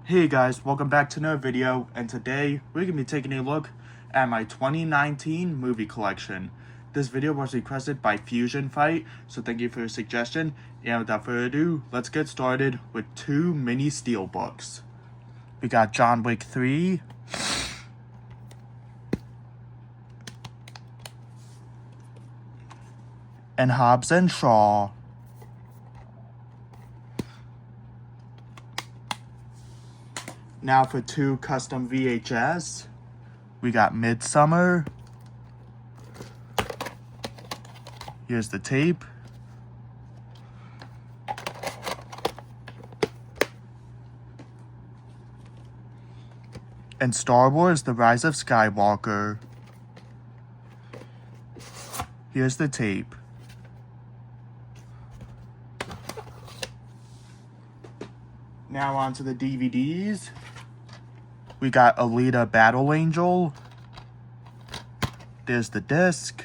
Hey guys, welcome back to another video, and today we're going to be taking a look at my 2019 movie collection. This video was requested by Fusion Fight, so thank you for your suggestion, and without further ado, let's get started with two mini steelbooks. We got John Wick 3, and Hobbs and Shaw. Now for two custom VHS, we got Midsummer. Here's the tape. And Star Wars: The Rise of Skywalker. Here's the tape. Now on to the DVDs. We got Alita Battle Angel. There's the disc.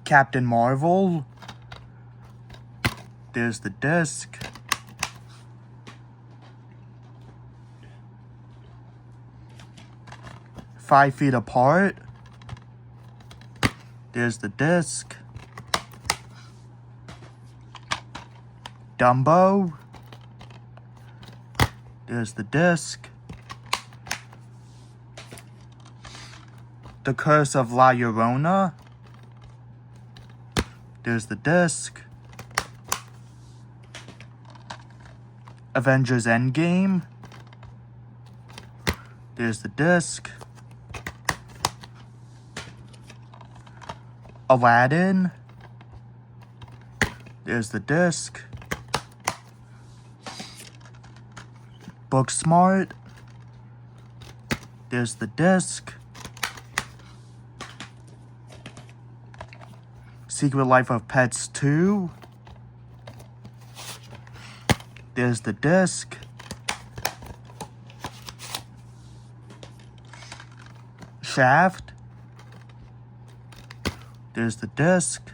Captain Marvel. There's the disc. Five Feet Apart. There's the disc. Dumbo. There's the disc. The Curse of La Llorona. There's the disc. Avengers Endgame. There's the disc. Aladdin. There's the disc. Booksmart. There's the disc. Secret Life of Pets 2. There's the disc. Shaft. There's the disc.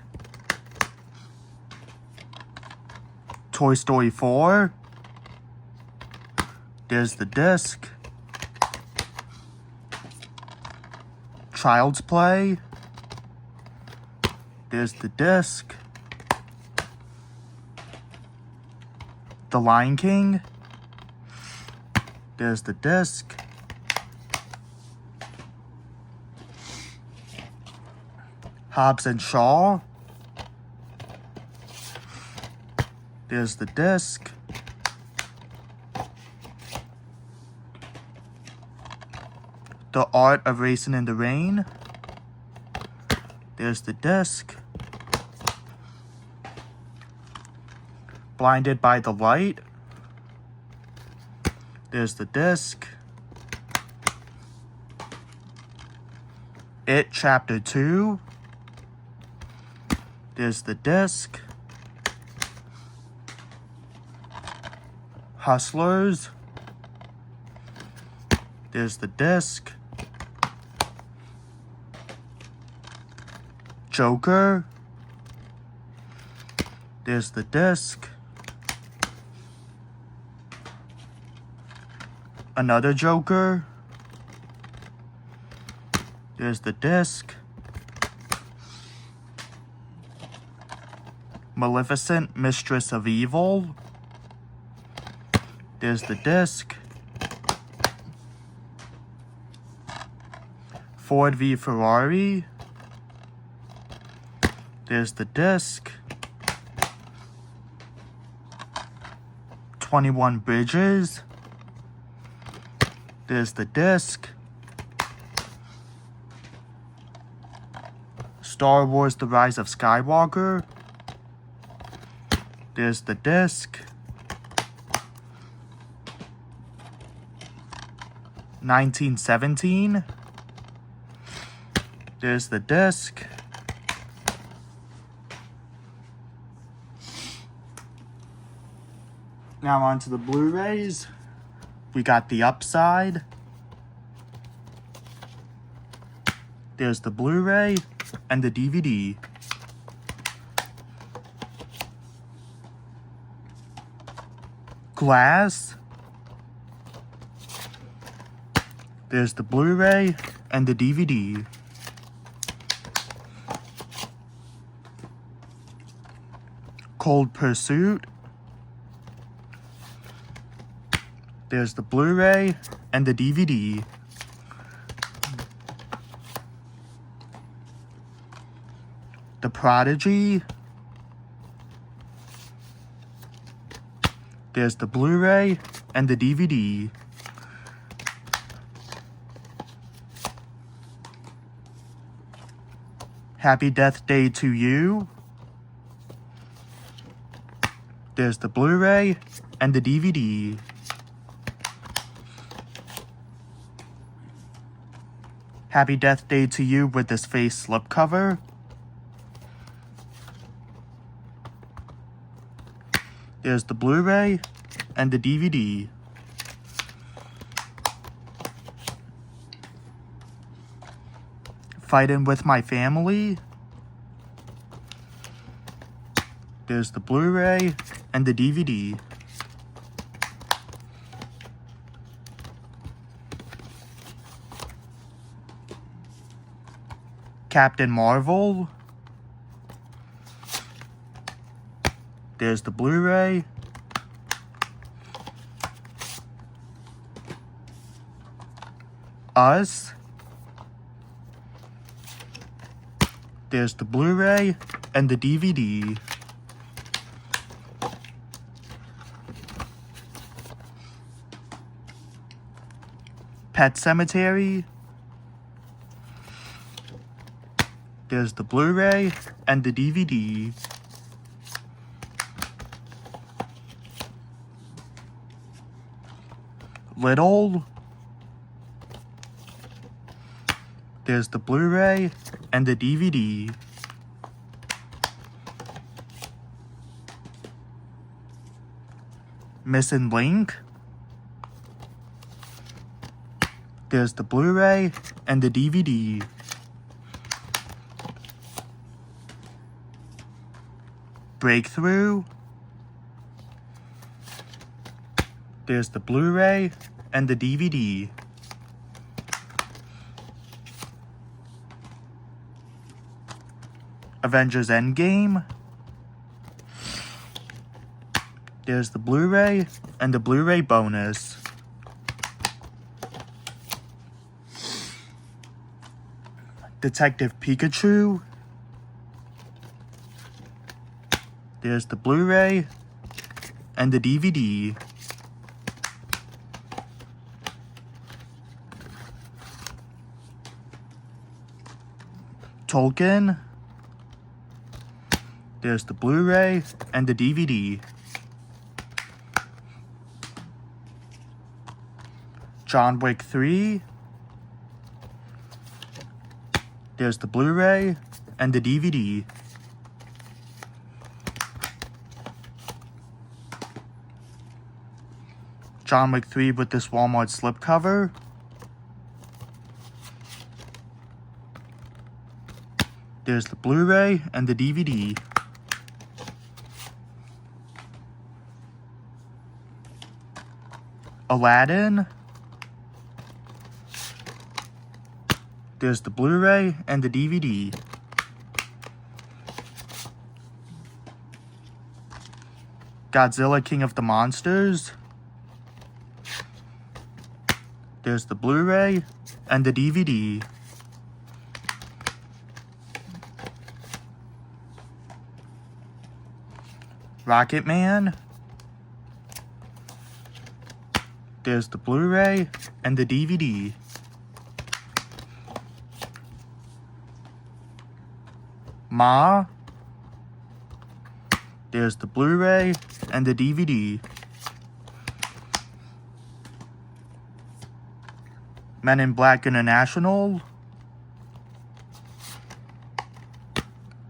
Toy Story 4. There's the disc. Child's Play. There's the disc. The Lion King. There's the disc. Hobbs and Shaw. There's the disc. The Art of Racing in the Rain. There's the disc. Blinded by the Light. There's the disc. It Chapter 2. There's the disc. Hustlers. There's the disc. Joker. There's the disc. Another Joker. There's the disc. Maleficent, Mistress of Evil. There's the disc. Ford v Ferrari. There's the disc. 21 Bridges. There's the disc. Star Wars: The Rise of Skywalker. There's the disc. 1917. There's the disc. Now on to the Blu-rays. We got the Upside. There's the Blu-ray and the DVD. Glass. There's the Blu-ray and the DVD. Cold Pursuit. There's the Blu-ray and the DVD. The Prodigy. There's the Blu-ray and the DVD. Happy Death Day to You. There's the Blu-ray and the DVD. Happy Death Day to You with this face slipcover. There's the Blu-ray and the DVD. Fightin' with My Family. There's the Blu-ray and the DVD. Captain Marvel. There's the Blu-ray. Us. There's the Blu-ray and the DVD. Pet Sematary. There's the Blu-ray and the DVD. Little. There's the Blu-ray and the DVD. Missing Link. There's the Blu-ray and the DVD. Breakthrough. There's the Blu-ray and the DVD. Avengers Endgame. There's the Blu-ray and the Blu-ray bonus. Detective Pikachu. There's the Blu-ray and the DVD. Tolkien. There's the Blu-ray and the DVD. John Wick 3. There's the Blu-ray and the DVD. John Wick 3 with this Walmart slipcover. There's the Blu-ray and the DVD. Aladdin. There's the Blu-ray and the DVD. Godzilla King of the Monsters. There's the Blu-ray and the DVD. Rocketman. There's the Blu-ray and the DVD. Ma. There's the Blu-ray and the DVD. Men in Black International.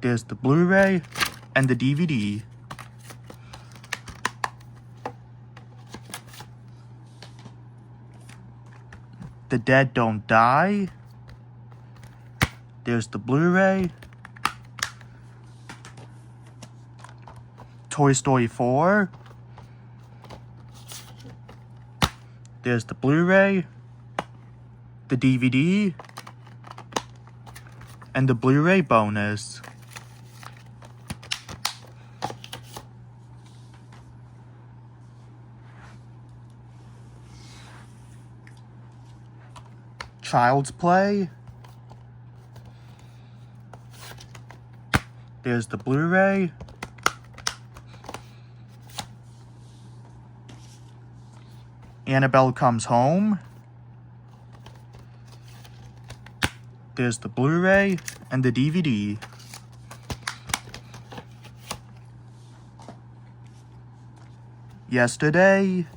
There's the Blu-ray and the DVD. The Dead Don't Die. There's the Blu-ray. Toy Story 4. There's the Blu-ray, the DVD, and the Blu-ray bonus. Child's Play. There's the Blu-ray. Annabelle Comes Home. There's the Blu-ray and the DVD. Yesterday.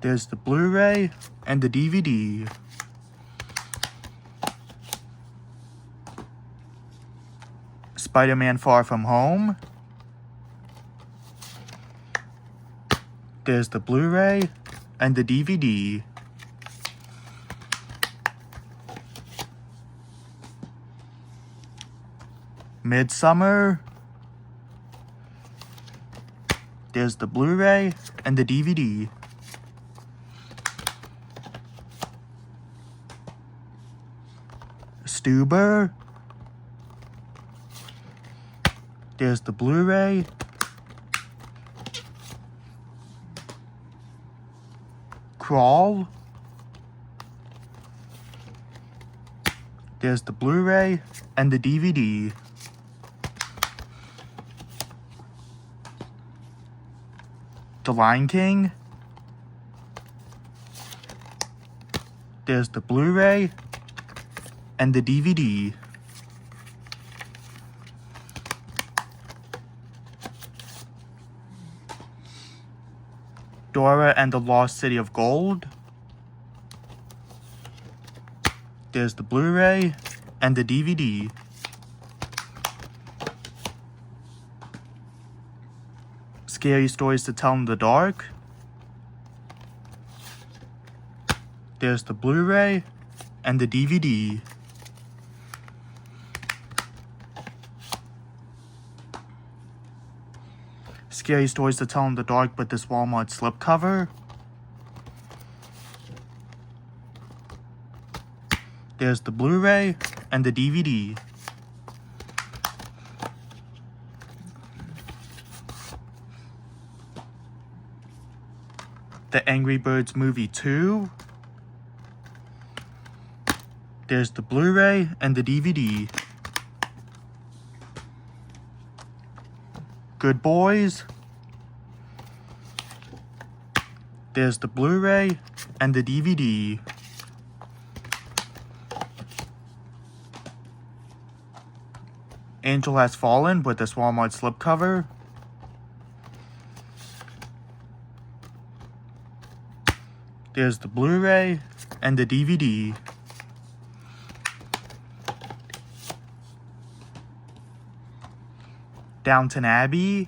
There's the Blu-ray and the DVD. Spider-Man Far From Home. There's the Blu-ray and the DVD. Midsummer. There's the Blu-ray and the DVD. Stuber. There's the Blu-ray. Crawl. There's the Blu-ray and the DVD. The Lion King. There's the Blu-ray and the DVD. Dora and the Lost City of Gold. There's the Blu-ray and the DVD. Scary Stories to Tell in the Dark. There's the Blu-ray and the DVD. Scary Stories to Tell in the Dark with this Walmart slipcover. There's the Blu-ray and the DVD. The Angry Birds Movie 2. There's the Blu-ray and the DVD. Good Boys. There's the Blu-ray and the DVD. Angel Has Fallen with this Walmart slipcover. There's the Blu-ray and the DVD. Downton Abbey.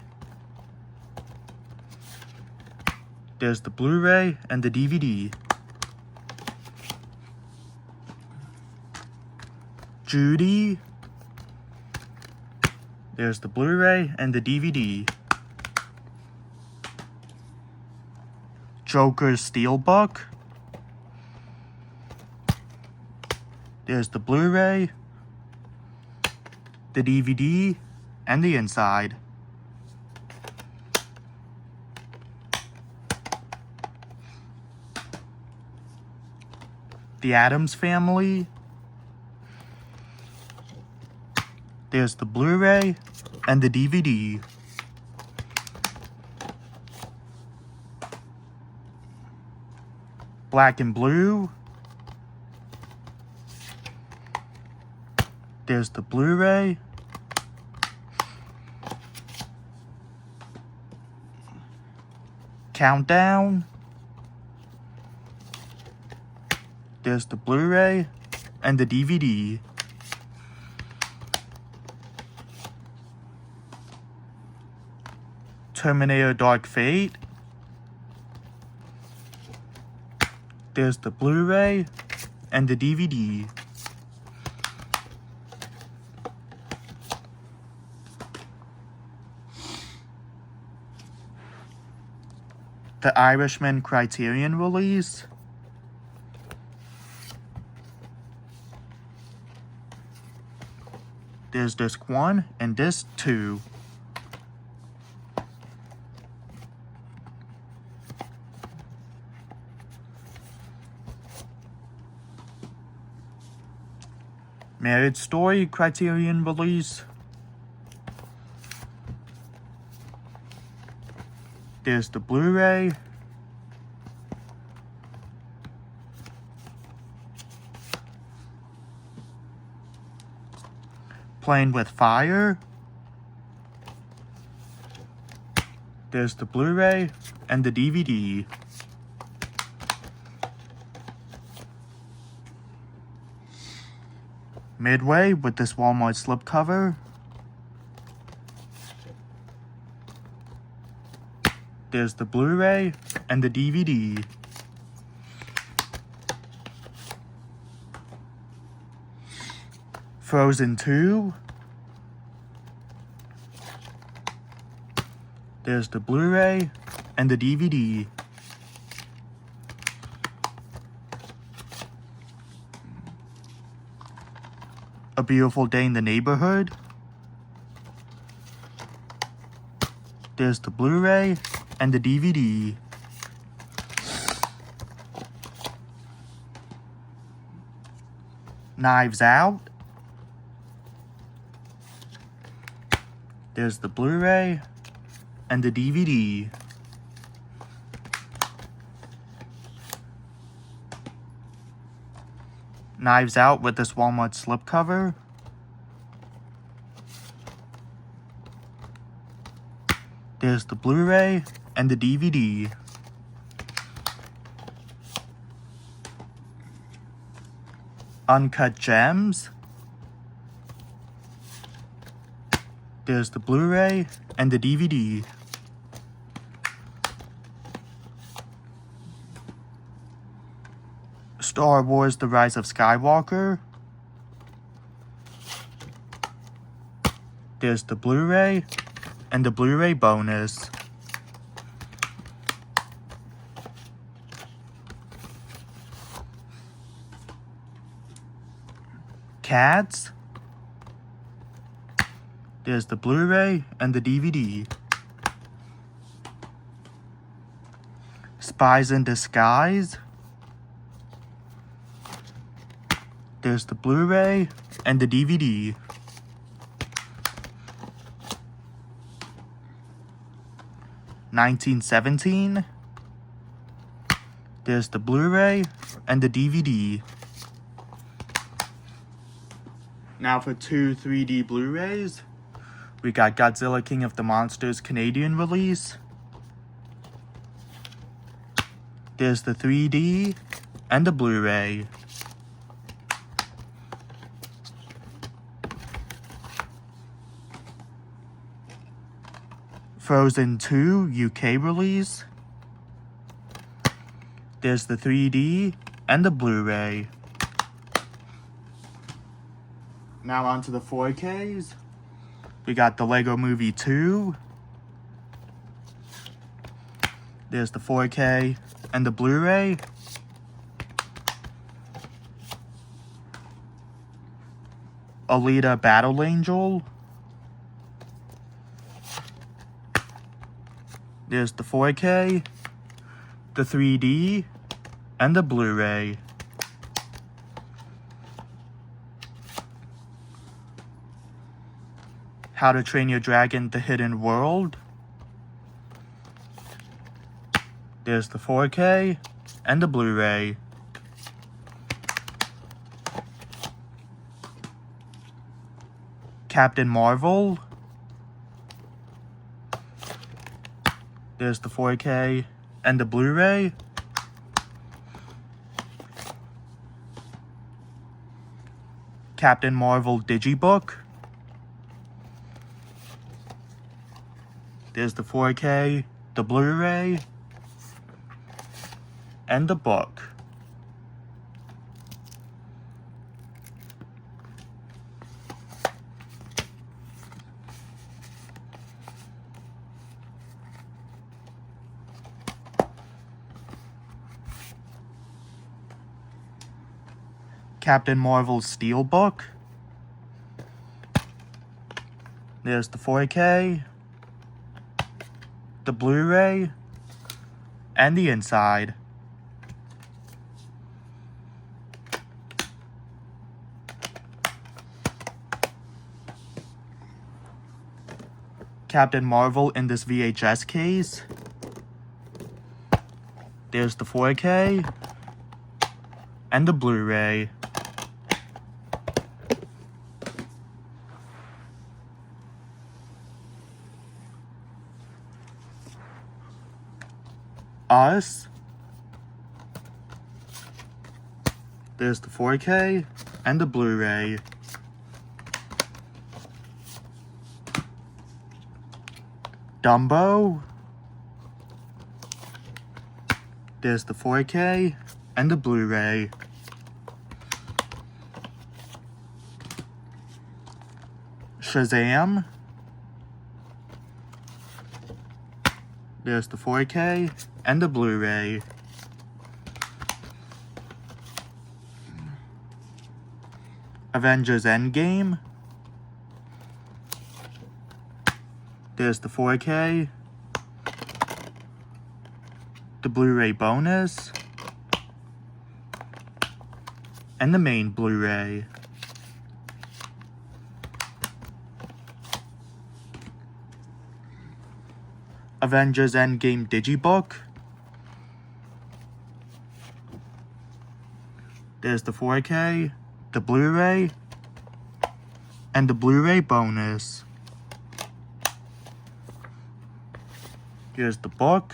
There's the Blu-ray and the DVD. Judy. There's the Blu-ray and the DVD. Joker's Steelbook. There's the Blu-ray, the DVD, and the inside. The Addams Family. There's the Blu-ray and the DVD. Black and Blue. There's the Blu-ray. Countdown. There's the Blu-ray and the DVD. Terminator Dark Fate. There's the Blu-ray and the DVD. The Irishman Criterion release. There's disc 1 and disc 2. Marriage Story Criterion release. There's the Blu-ray. Playing with Fire. There's the Blu-ray and the DVD. Midway with this Walmart slipcover. There's the Blu-ray and the DVD. Frozen 2. There's the Blu-ray and the DVD. A Beautiful Day in the Neighborhood. There's the Blu-ray and the DVD. Knives Out. There's the Blu-ray and the DVD. Knives Out with this Walmart slipcover. There's the Blu-ray and the DVD. Uncut Gems. There's the Blu-ray and the DVD. Star Wars: The Rise of Skywalker. There's the Blu-ray and the Blu-ray bonus. Cats. There's the Blu-ray and the DVD. Spies in Disguise. There's the Blu-ray and the DVD. (1917). There's the Blu-ray and the DVD. Now for two 3D Blu-rays. We got Godzilla King of the Monsters Canadian release. There's the 3D and the Blu-ray. Frozen 2 UK release. There's the 3D and the Blu-ray. Now on to the 4Ks. We got the Lego Movie 2. There's the 4K and the Blu-ray. Alita Battle Angel. There's the 4K, the 3D, and the Blu-ray. How to Train Your Dragon: The Hidden World. There's the 4K and the Blu-ray. Captain Marvel. There's the 4K and the Blu-ray. Captain Marvel Digibook. There's the 4K, the Blu-ray, and the book. Captain Marvel's steelbook. There's the 4K, the Blu-ray, and the inside. Captain Marvel in this VHS case. There's the 4K and the Blu-ray. Us. There's the 4K and the Blu-ray. Dumbo. There's the 4K and the Blu-ray. Shazam. There's the 4K and the Blu-ray. Avengers Endgame. There's the 4K, the Blu-ray bonus, and the main Blu-ray. Avengers Endgame Digibook. There's the 4K, the Blu-ray, and the Blu-ray bonus. Here's the book.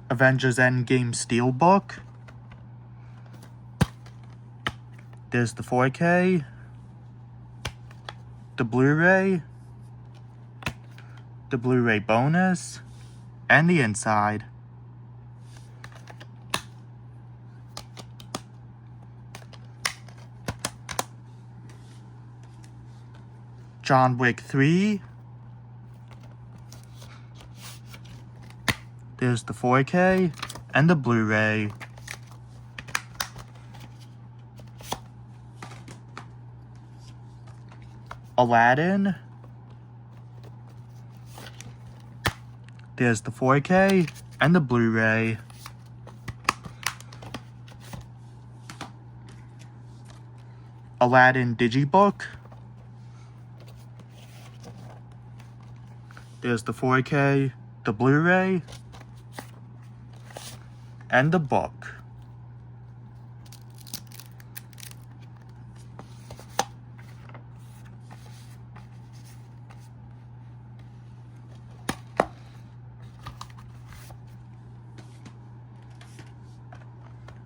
Avengers Endgame Steelbook. There's the 4K, the Blu-ray, the Blu-ray bonus, and the inside. John Wick 3. There's the 4K and the Blu-ray. Aladdin. There's the 4K and the Blu-ray. Aladdin Digibook. There's the 4K, the Blu-ray, and the book.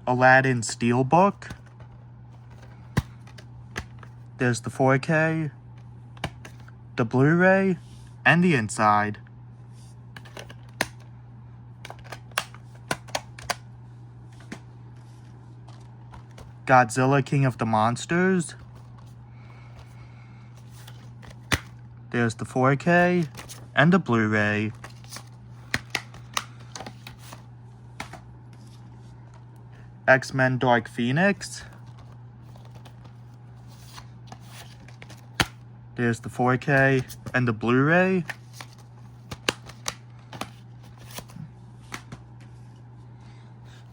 Aladdin Steelbook. There's the 4K, the Blu-ray, and the inside. Godzilla King of the Monsters. There's the 4K and the Blu-ray. X-Men Dark Phoenix. There's the 4K and the Blu-ray.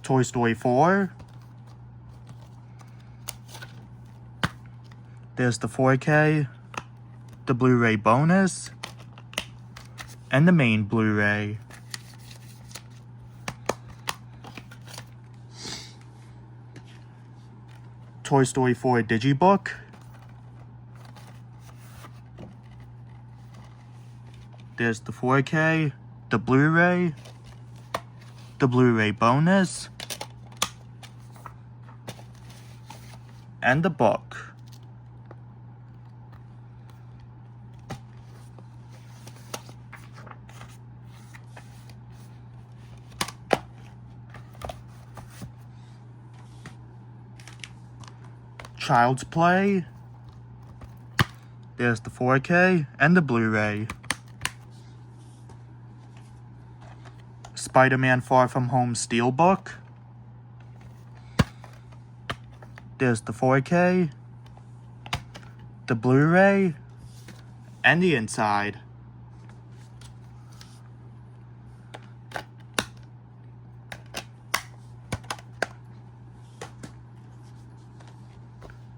Toy Story 4. There's the 4K, the Blu-ray bonus, and the main Blu-ray. Toy Story 4 Digibook. There's the 4K, the Blu-ray bonus, and the book. Child's Play. There's the 4K and the Blu-ray. Spider-Man Far From Home Steelbook. There's the 4K, the Blu-ray, and the inside.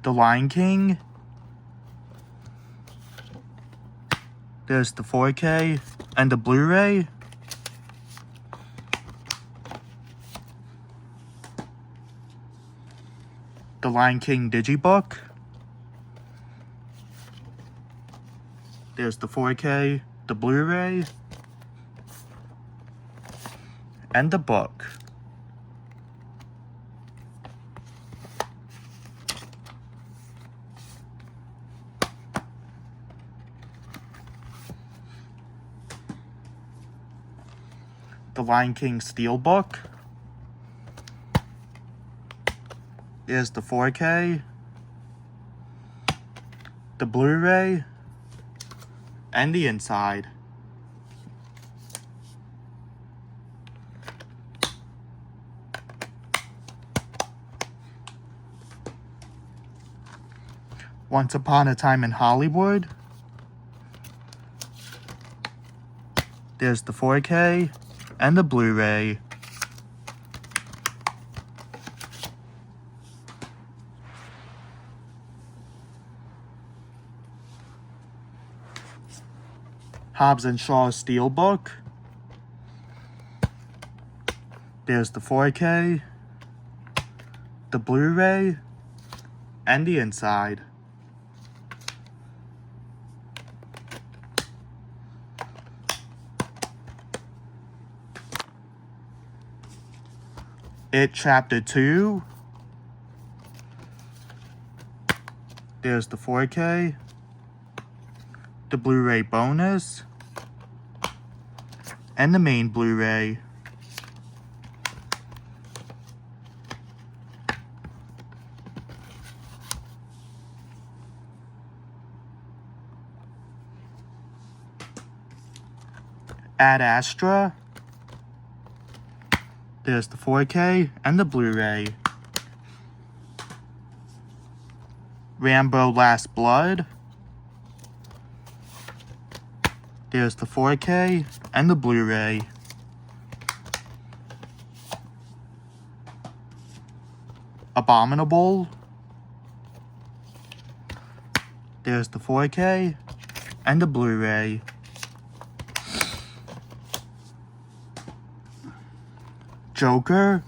The Lion King. There's the 4K and the Blu-ray. The Lion King Digibook. There's the 4K, the Blu-ray, and the book. The Lion King Steelbook. There's the 4K, the Blu-ray, and the inside. Once Upon a Time in Hollywood. There's the 4K and the Blu-ray. Hobbs & Shaw Steelbook. There's the 4K, the Blu-ray, and the inside. It Chapter 2. There's the 4K, the Blu-ray bonus, and the main Blu-ray. Ad Astra. There's the 4K and the Blu-ray. Rambo Last Blood. There's the 4K and the Blu-ray. Abominable. There's the 4K and the Blu-ray. Joker.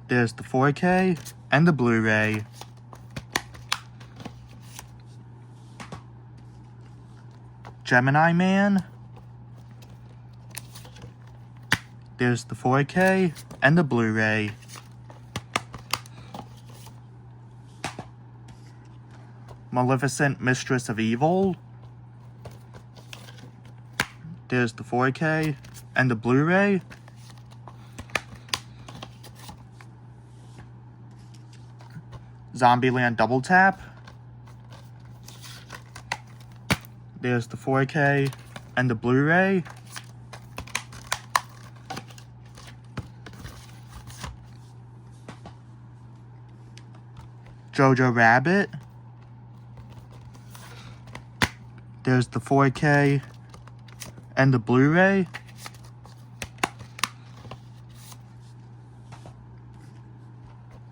There's the 4K and the Blu-ray. Gemini Man. There's the 4K and the Blu-ray. Maleficent Mistress of Evil. There's the 4K and the Blu-ray. Zombieland Double Tap. There's the 4K and the Blu-ray. Jojo Rabbit. There's the 4K and the Blu-ray.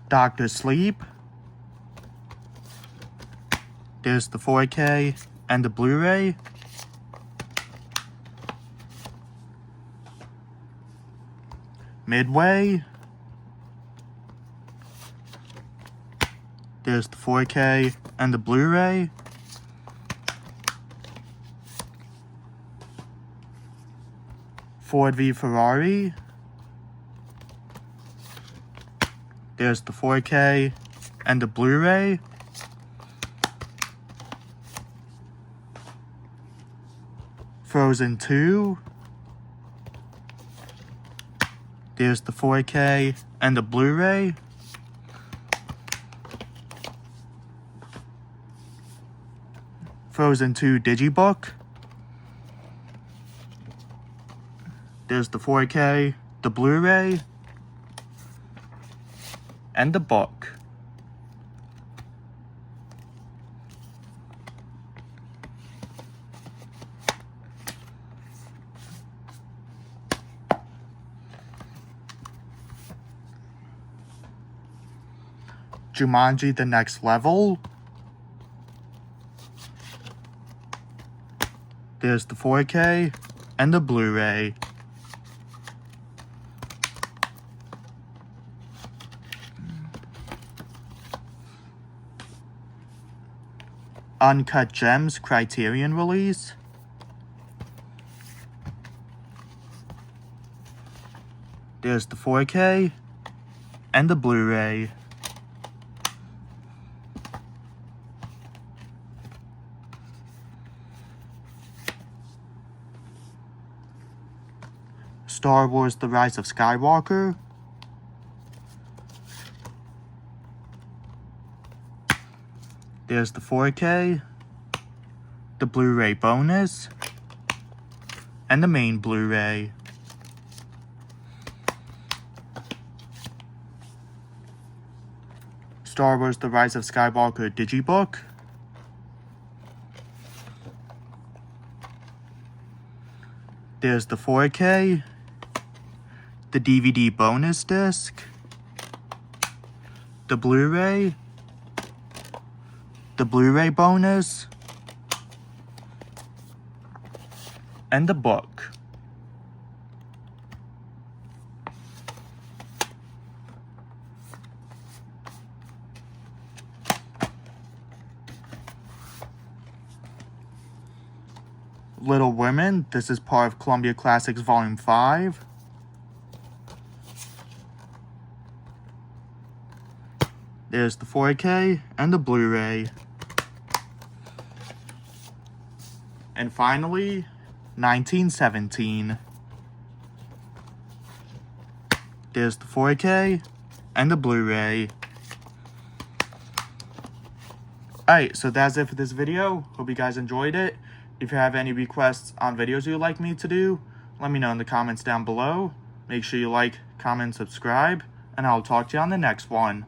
Dr. Sleep. There's the 4K and the Blu-ray. Midway. There's the 4K and the Blu-ray. Ford v Ferrari. There's the 4K and the Blu-ray. Frozen 2. There's the 4K and the Blu-ray. Frozen 2 Digibook. There's the 4K, the Blu-ray, and the book. Jumanji: The Next Level. There's the 4K and the Blu-ray. Uncut Gems Criterion release. There's the 4K and the Blu-ray. Star Wars: The Rise of Skywalker. There's the 4K, the Blu-ray bonus, and the main Blu-ray. Star Wars: The Rise of Skywalker Digibook. There's the 4K, the DVD bonus disc, the Blu-ray, the Blu-ray bonus, and the book. Little Women, this is part of Columbia Classics Volume 5. There's the 4K and the Blu-ray. And finally, 1917. There's the 4K and the Blu-ray. Alright, so that's it for this video. Hope you guys enjoyed it. If you have any requests on videos you'd like me to do, let me know in the comments down below. Make sure you like, comment, subscribe, and I'll talk to you on the next one.